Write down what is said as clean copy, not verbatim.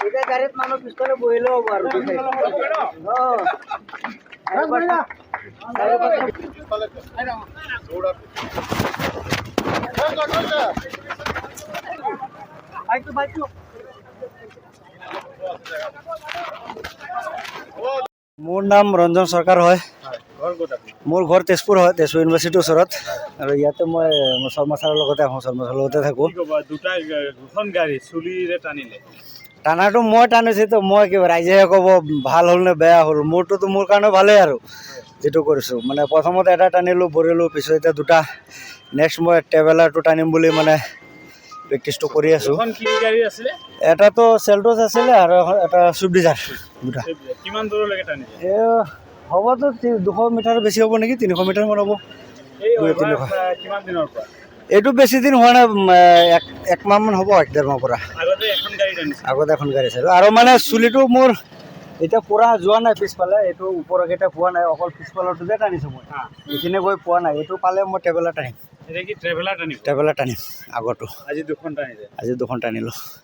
এটা গাড়িত মানুহ পিছফালে বহিলেও হ'ব আৰু মোৰ নাম ৰঞ্জন চৰকাৰ হয়। মোৰ ঘৰ তেজপুৰ হয়, তেজপুৰ ইউনিভাৰ্চিটিৰ ওচৰত। আৰু ইয়াতে মই শৰ্মা ছাৰৰ লগতে আহোঁ, শৰ্মা ছাৰৰ লগতে থাকোঁ। টানাটো মই টানিছোঁ, তো মই কি ৰাইজেহে ক'ব ভাল হ'ল নে বেয়া হ'ল। মোৰটোতো মোৰ কাৰণে ভালেই আৰু যিটো কৰিছোঁ। মানে প্ৰথমতে এটা টানিলোঁ, ভৰিলোঁ, পিছত এতিয়া দুটা। নেক্সট মই ট্ৰেভেলাৰটো টানিম বুলি মানে প্ৰেক্টিছটো কৰি আছোঁ। এটাতো চেল্টছ আছিলে আৰু এটা চুইফ্ট ডিজাৰ। দুটা কিমান দূৰলৈকে টানিছে? হ'বতো 200 মিটাৰ বেছি হ'ব নেকি, 300 মিটাৰমান হ'ব। কিমান দিনৰ পৰা? এইটো বেছি দিন হোৱা নাই, এক মাহমান হ'ব, 1-1.5 মাহৰ পৰা। আগতে এখন গাড়ী টানিছে? আগতে এখন গাড়ী আছিল। আৰু মানে চুলিটো মোৰ এতিয়া পূৰা যোৱা নাই পিছফালে, এইটো ওপৰকেইটা পোৱা নাই, অকল পিছফালৰটোতে টানিছোঁ মই। এইখিনি গৈ পোৱা নাই, এইটো পালে মই ট্ৰেভেলাৰ টানিম। এতিয়া কি ট্ৰেভেলাৰ টানিম? ট্ৰেভেলাৰ টানিম আগৰটো। আজি দুখন টানিছে? আজি দুখন টানিলোঁ।